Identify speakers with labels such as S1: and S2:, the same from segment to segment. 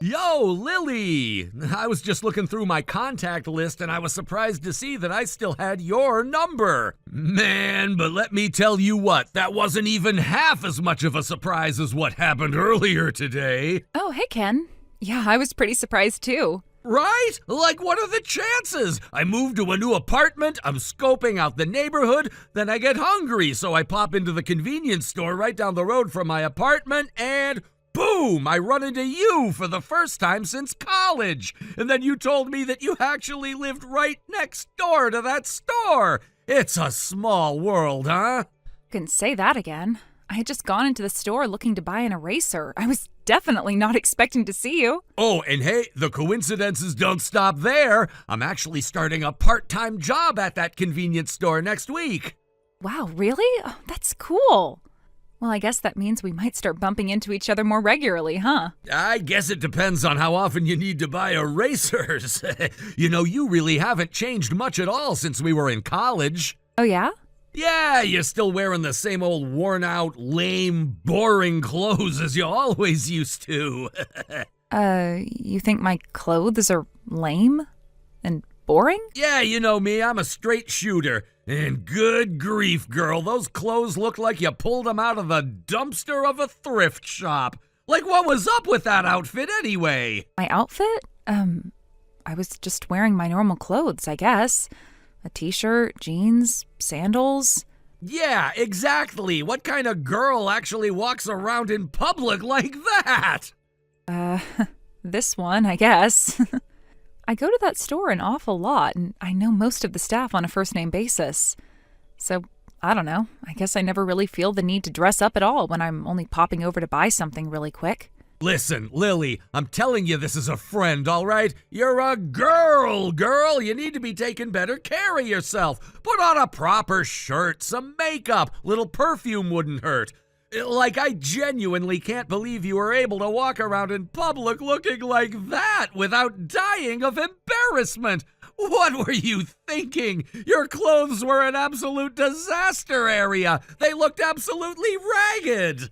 S1: Yo, Lily! I was just looking through my contact list and I was surprised to see that I still had your number. Man, but let me tell you what, that wasn't even half as much of a surprise as what happened earlier today.
S2: Oh, hey, Ken. Yeah, I was pretty surprised too.
S1: Right? Like, what are the chances? I moved to a new apartment, I'm scoping out the neighborhood, then I get hungry, so I pop into the convenience store right down the road from my apartment, and boom! I run into you for the first time since college. And then you told me that you actually lived right next door to that store. It's a small world, huh?
S2: Couldn't say that again. I had just gone into the store looking to buy an eraser. I was definitely not expecting to see you.
S1: Oh, and hey, the coincidences don't stop there. I'm actually starting a part-time job at that convenience store next week.
S2: Wow, really? Oh, that's cool. Well, I guess that means we might start bumping into each other more regularly, huh?
S1: I guess it depends on how often you need to buy erasers. You know, you really haven't changed much at all since we were in college.
S2: Oh, yeah?
S1: Yeah, you're still wearing the same old worn-out, lame, boring clothes as you always used to.
S2: You think my clothes are lame and boring?
S1: Yeah, you know me, I'm a straight shooter. And good grief, girl, those clothes look like you pulled them out of the dumpster of a thrift shop. Like, what was up with that outfit anyway?
S2: My outfit? I was just wearing my normal clothes, I guess. A t-shirt, jeans, sandals.
S1: Yeah, exactly. What kind of girl actually walks around in public like that?
S2: This one, I guess. I go to that store an awful lot, and I know most of the staff on a first-name basis. So, I don't know. I guess I never really feel the need to dress up at all when I'm only popping over to buy something really quick.
S1: Listen, Lily, I'm telling you this is a friend, all right? You're a girl. You need to be taking better care of yourself. Put on a proper shirt, some makeup, little perfume wouldn't hurt. Like, I genuinely can't believe you were able to walk around in public looking like that without dying of embarrassment. What were you thinking? Your clothes were an absolute disaster area. They looked absolutely ragged.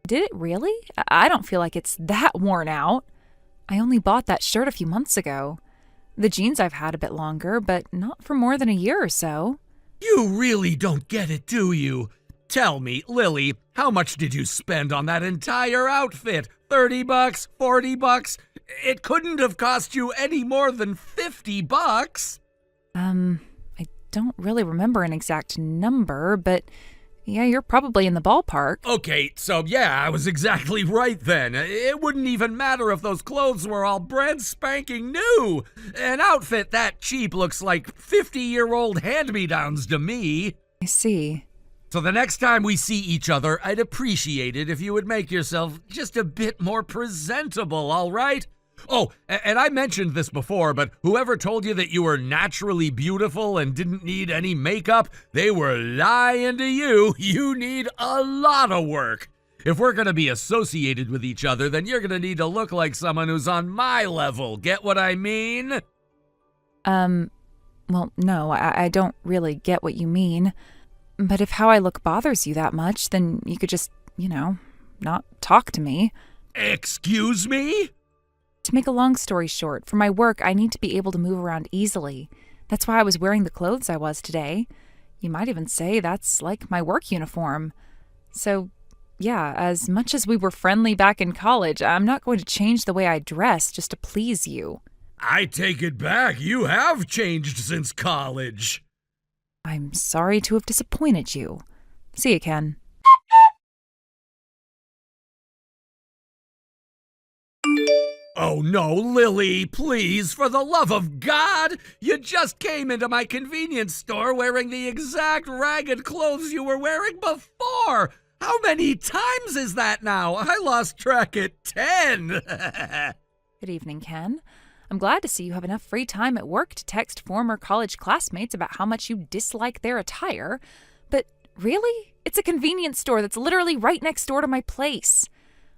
S2: Did it really? I don't feel like it's that worn out. I only bought that shirt a few months ago. The jeans I've had a bit longer, but not for more than a year or so.
S1: You really don't get it, do you? Tell me, Lily, how much did you spend on that entire outfit? $30? $40? It couldn't have cost you any more than $50.
S2: I don't really remember an exact number, but yeah, you're probably in the ballpark.
S1: Okay, so yeah, I was exactly right then. It wouldn't even matter if those clothes were all brand spanking new. An outfit that cheap looks like 50-year-old hand-me-downs to me.
S2: I see.
S1: So the next time we see each other, I'd appreciate it if you would make yourself just a bit more presentable, all right? Oh, and I mentioned this before, but whoever told you that you were naturally beautiful and didn't need any makeup, they were lying to you. You need a lot of work. If we're going to be associated with each other, then you're going to need to look like someone who's on my level. Get what I mean?
S2: Well, no, I don't really get what you mean. But if how I look bothers you that much, then you could just, not talk to me.
S1: Excuse me?
S2: To make a long story short, for my work, I need to be able to move around easily. That's why I was wearing the clothes I was today. You might even say that's like my work uniform. So, yeah, as much as we were friendly back in college, I'm not going to change the way I dress just to please you.
S1: I take it back. You have changed since college.
S2: I'm sorry to have disappointed you. See you, Ken.
S1: Oh no, Lily, please, for the love of God! You just came into my convenience store wearing the exact ragged clothes you were wearing before! How many times is that now? I lost track at 10!
S2: Good evening, Ken. I'm glad to see you have enough free time at work to text former college classmates about how much you dislike their attire. But really? It's a convenience store that's literally right next door to my place.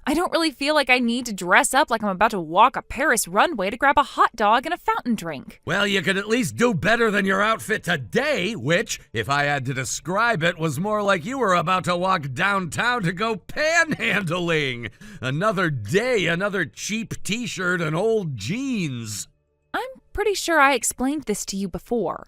S2: I don't really feel like I need to dress up like I'm about to walk a Paris runway to grab a hot dog and a fountain drink.
S1: Well, you could at least do better than your outfit today, which, if I had to describe it, was more like you were about to walk downtown to go panhandling. Another day, another cheap t-shirt and old jeans.
S2: I'm pretty sure I explained this to you before.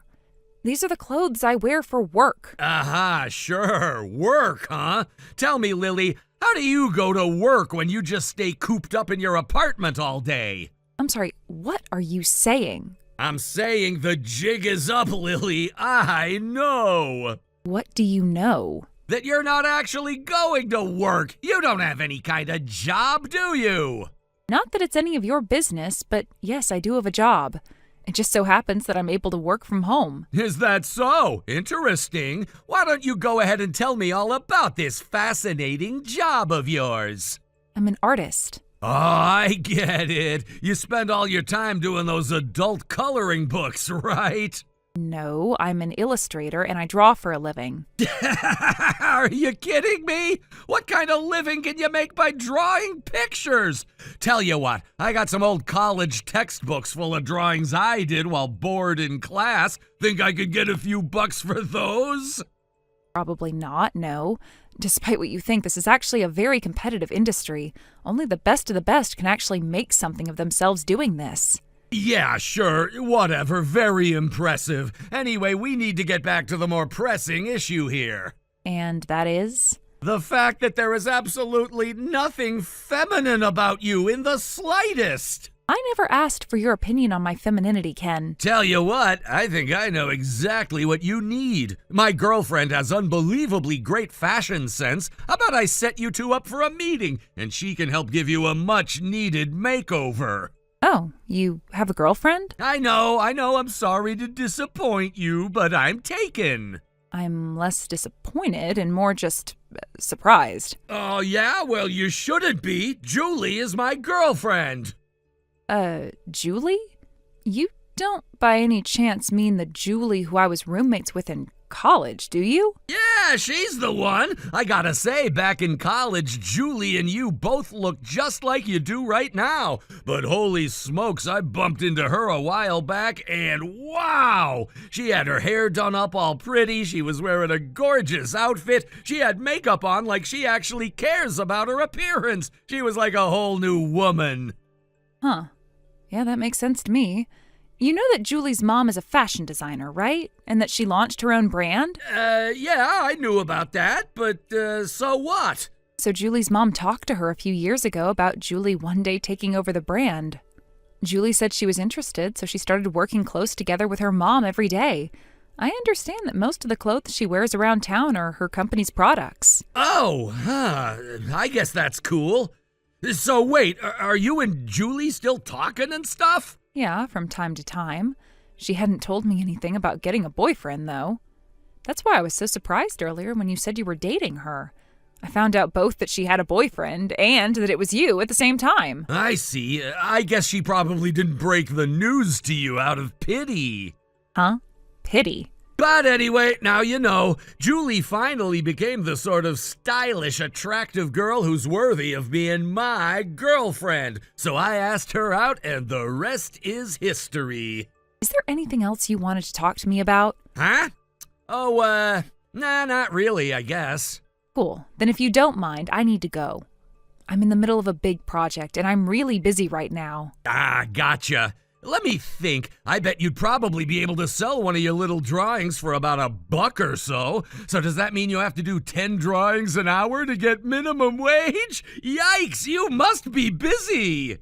S2: These are the clothes I wear for work.
S1: Aha, sure. Work, huh? Tell me, Lily, how do you go to work when you just stay cooped up in your apartment all day?
S2: I'm sorry, what are you saying?
S1: I'm saying the jig is up, Lily. I know.
S2: What do you know?
S1: That you're not actually going to work. You don't have any kind of job, do you?
S2: Not that it's any of your business, but yes, I do have a job. It just so happens that I'm able to work from home.
S1: Is that so? Interesting. Why don't you go ahead and tell me all about this fascinating job of yours?
S2: I'm an artist.
S1: Oh, I get it. You spend all your time doing those adult coloring books, right?
S2: No, I'm an illustrator and I draw for a living.
S1: Are you kidding me? What kind of living can you make by drawing pictures? Tell you what, I got some old college textbooks full of drawings I did while bored in class. Think I could get a few bucks for those?
S2: Probably not, no. Despite what you think, this is actually a very competitive industry. Only the best of the best can actually make something of themselves doing this.
S1: Yeah, sure, whatever, very impressive. Anyway, we need to get back to the more pressing issue here.
S2: And that is?
S1: The fact that there is absolutely nothing feminine about you in the slightest.
S2: I never asked for your opinion on my femininity, Ken.
S1: Tell you what, I think I know exactly what you need. My girlfriend has unbelievably great fashion sense. How about I set you two up for a meeting, and she can help give you a much-needed makeover.
S2: Oh, you have a girlfriend?
S1: I know, I'm sorry to disappoint you, but I'm taken.
S2: I'm less disappointed and more just surprised.
S1: Oh, yeah? Well, you shouldn't be. Julie is my girlfriend.
S2: Julie? You don't by any chance mean the Julie who I was roommates with in college, do you?
S1: Yeah, she's the one. I gotta say, back in college, Julie and you both look just like you do right now. But holy smokes, I bumped into her a while back and wow! She had her hair done up all pretty, she was wearing a gorgeous outfit, she had makeup on like she actually cares about her appearance. She was like a whole new woman.
S2: Huh. Yeah, that makes sense to me. You know that Julie's mom is a fashion designer, right? And that she launched her own brand?
S1: Yeah, I knew about that, but, so what?
S2: So Julie's mom talked to her a few years ago about Julie one day taking over the brand. Julie said she was interested, so she started working close together with her mom every day. I understand that most of the clothes she wears around town are her company's products.
S1: Oh, I guess that's cool. So wait, are you and Julie still talking and stuff?
S2: Yeah, from time to time. She hadn't told me anything about getting a boyfriend, though. That's why I was so surprised earlier when you said you were dating her. I found out both that she had a boyfriend and that it was you at the same time.
S1: I see. I guess she probably didn't break the news to you out of pity.
S2: Huh? Pity?
S1: But anyway, now you know, Julie finally became the sort of stylish, attractive girl who's worthy of being my girlfriend. So I asked her out, and the rest is history.
S2: Is there anything else you wanted to talk to me about?
S1: Huh? Oh, nah, not really, I guess.
S2: Cool. Then if you don't mind, I need to go. I'm in the middle of a big project, and I'm really busy right now.
S1: Ah, gotcha. Let me think. I bet you'd probably be able to sell one of your little drawings for about $1 or so. So does that mean you have to do 10 drawings an hour to get minimum wage? Yikes, you must be busy.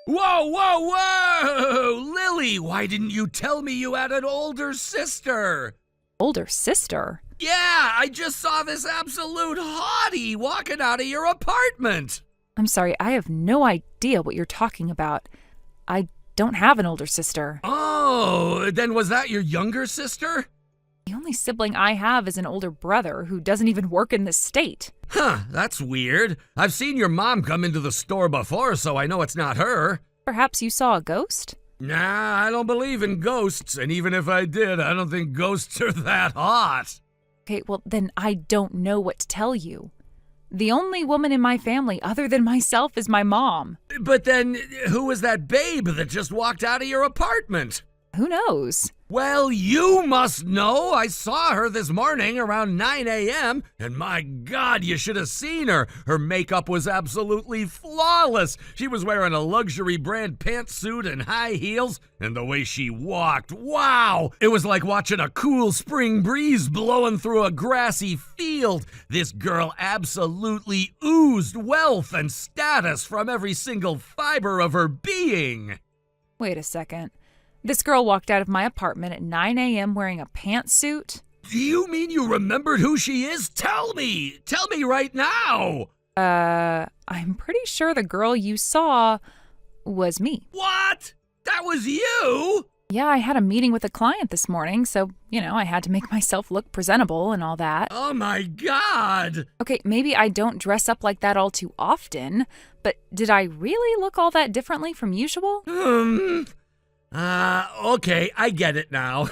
S1: Whoa, whoa, whoa! Lily, why didn't you tell me you had an older sister?
S2: Older sister?
S1: Yeah, I just saw this absolute hottie walking out of your apartment.
S2: I'm sorry, I have no idea what you're talking about. I don't have an older sister.
S1: Oh, then was that your younger sister?
S2: The only sibling I have is an older brother who doesn't even work in this state.
S1: Huh, that's weird. I've seen your mom come into the store before, so I know it's not her.
S2: Perhaps you saw a ghost?
S1: Nah, I don't believe in ghosts, and even if I did, I don't think ghosts are that hot.
S2: Okay, well, then I don't know what to tell you. The only woman in my family other than myself is my mom.
S1: But then, who was that babe that just walked out of your apartment?
S2: Who knows?
S1: Well, you must know. I saw her this morning around 9 a.m., and my God, you should have seen her. Her makeup was absolutely flawless. She was wearing a luxury brand pantsuit and high heels, and the way she walked, wow! It was like watching a cool spring breeze blowing through a grassy field. This girl absolutely oozed wealth and status from every single fiber of her being.
S2: Wait a second. This girl walked out of my apartment at 9 a.m. wearing a pantsuit?
S1: Do you mean you remembered who she is? Tell me! Tell me right now!
S2: I'm pretty sure the girl you saw was me.
S1: What? That was you?
S2: Yeah, I had a meeting with a client this morning, so, I had to make myself look presentable and all that.
S1: Oh my God!
S2: Okay, maybe I don't dress up like that all too often, but did I really look all that differently from usual?
S1: Okay, I get it now.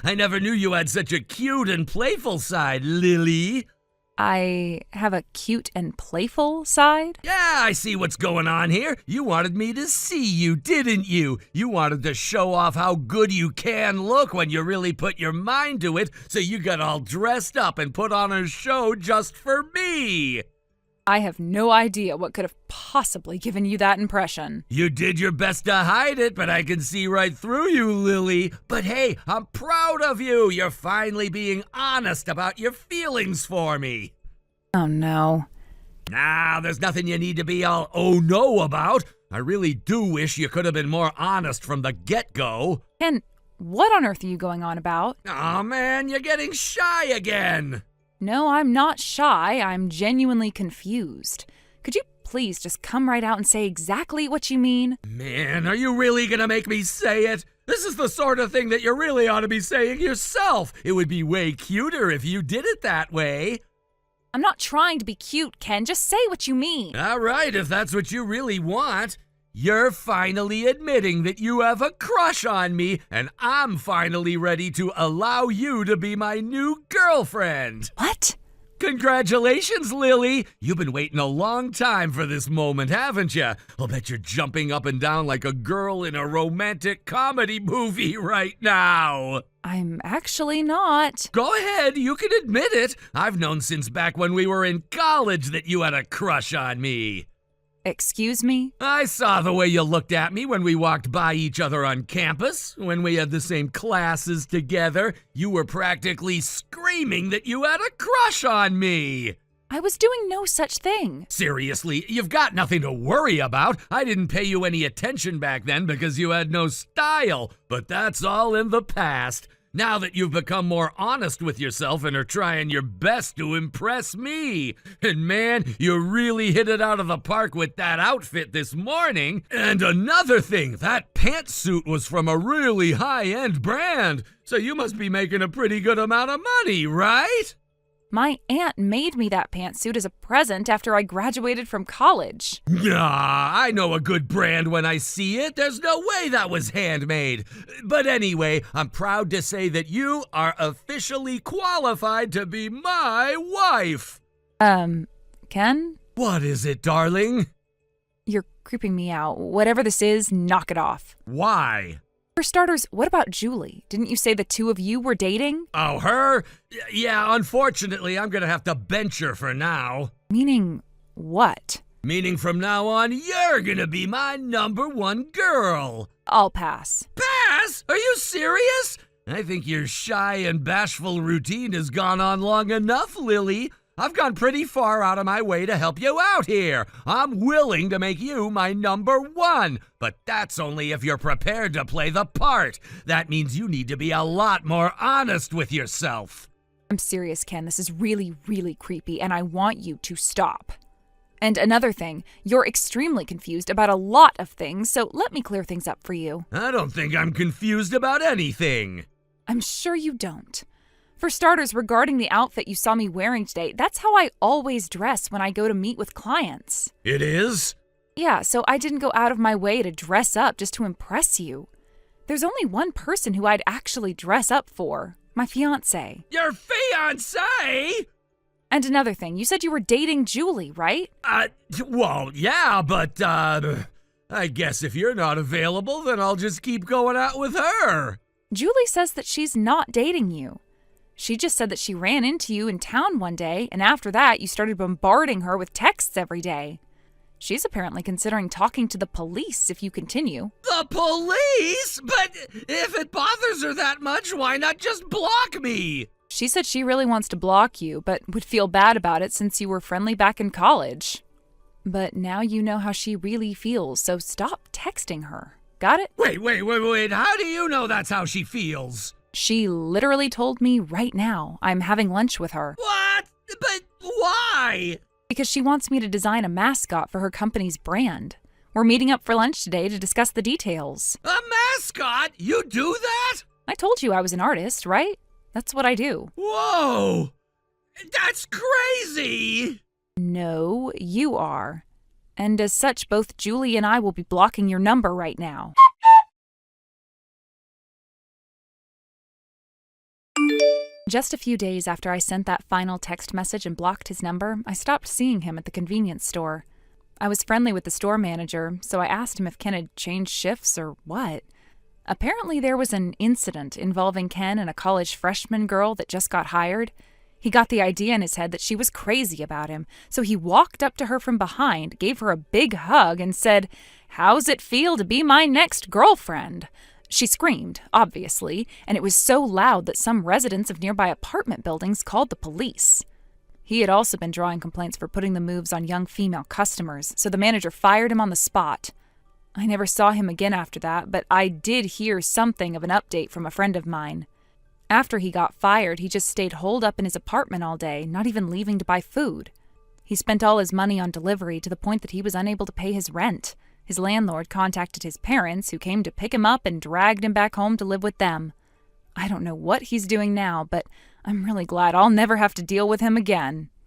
S1: I never knew you had such a cute and playful side, Lily.
S2: I have a cute and playful side?
S1: Yeah, I see what's going on here. You wanted me to see you, didn't you? You wanted to show off how good you can look when you really put your mind to it, so you got all dressed up and put on a show just for me.
S2: I have no idea what could have possibly given you that impression.
S1: You did your best to hide it, but I can see right through you, Lily. But hey, I'm proud of you. You're finally being honest about your feelings for me.
S2: Oh, no.
S1: Nah, there's nothing you need to be all oh no about. I really do wish you could have been more honest from the get-go.
S2: Ken, what on earth are you going on about?
S1: Aw, man, you're getting shy again.
S2: No, I'm not shy. I'm genuinely confused. Could you please just come right out and say exactly what you mean?
S1: Man, are you really gonna make me say it? This is the sort of thing that you really ought to be saying yourself. It would be way cuter if you did it that way.
S2: I'm not trying to be cute, Ken. Just say what you mean.
S1: All right, if that's what you really want. You're finally admitting that you have a crush on me, and I'm finally ready to allow you to be my new girlfriend.
S2: What?
S1: Congratulations, Lily. You've been waiting a long time for this moment, haven't you? I'll bet you're jumping up and down like a girl in a romantic comedy movie right now.
S2: I'm actually not.
S1: Go ahead, you can admit it. I've known since back when we were in college that you had a crush on me.
S2: Excuse me?
S1: I saw the way you looked at me when we walked by each other on campus, when we had the same classes together. You were practically screaming that you had a crush on me.
S2: I was doing no such thing.
S1: Seriously, you've got nothing to worry about. I didn't pay you any attention back then because you had no style, but that's all in the past. Now that you've become more honest with yourself and are trying your best to impress me. And man, you really hit it out of the park with that outfit this morning. And another thing, that pantsuit was from a really high-end brand. So you must be making a pretty good amount of money, right?
S2: My aunt made me that pantsuit as a present after I graduated from college.
S1: Nah, I know a good brand when I see it. There's no way that was handmade. But anyway, I'm proud to say that you are officially qualified to be my wife.
S2: Ken?
S1: What is it, darling?
S2: You're creeping me out. Whatever this is, knock it off.
S1: Why?
S2: For starters, what about Julie? Didn't you say the two of you were dating?
S1: Oh, her? Yeah, unfortunately, I'm gonna have to bench her for now.
S2: Meaning what?
S1: Meaning from now on, you're gonna be my number one girl.
S2: I'll pass.
S1: Pass? Are you serious? I think your shy and bashful routine has gone on long enough, Lily. I've gone pretty far out of my way to help you out here. I'm willing to make you my number one, but that's only if you're prepared to play the part. That means you need to be a lot more honest with yourself.
S2: I'm serious, Ken. This is really, really creepy, and I want you to stop. And another thing, you're extremely confused about a lot of things, so let me clear things up for you.
S1: I don't think I'm confused about anything.
S2: I'm sure you don't. For starters, regarding the outfit you saw me wearing today, that's how I always dress when I go to meet with clients.
S1: It is?
S2: Yeah, so I didn't go out of my way to dress up just to impress you. There's only one person who I'd actually dress up for. My fiancé.
S1: Your fiancé?
S2: And another thing, you said you were dating Julie, right?
S1: Well, yeah, but, I guess if you're not available, then I'll just keep going out with her.
S2: Julie says that she's not dating you. She just said that she ran into you in town one day, and after that, you started bombarding her with texts every day. She's apparently considering talking to the police if you continue.
S1: The police? But if it bothers her that much, why not just block me?
S2: She said she really wants to block you, but would feel bad about it since you were friendly back in college. But now you know how she really feels, so stop texting her. Got it?
S1: Wait. How do you know that's how she feels?
S2: She literally told me right now. I'm having lunch with her.
S1: What? But why?
S2: Because she wants me to design a mascot for her company's brand. We're meeting up for lunch today to discuss the details.
S1: A mascot? You do that?
S2: I told you I was an artist, right? That's what I do.
S1: Whoa! That's crazy!
S2: No, you are. And as such, both Julie and I will be blocking your number right now. Just a few days after I sent that final text message and blocked his number, I stopped seeing him at the convenience store. I was friendly with the store manager, so I asked him if Ken had changed shifts or what. Apparently there was an incident involving Ken and a college freshman girl that just got hired. He got the idea in his head that she was crazy about him, so he walked up to her from behind, gave her a big hug, and said, "How's it feel to be my next girlfriend?" She screamed, obviously, and it was so loud that some residents of nearby apartment buildings called the police. He had also been drawing complaints for putting the moves on young female customers, so the manager fired him on the spot. I never saw him again after that, but I did hear something of an update from a friend of mine. After he got fired, he just stayed holed up in his apartment all day, not even leaving to buy food. He spent all his money on delivery to the point that he was unable to pay his rent. His landlord contacted his parents, who came to pick him up and dragged him back home to live with them. I don't know what he's doing now, but I'm really glad I'll never have to deal with him again.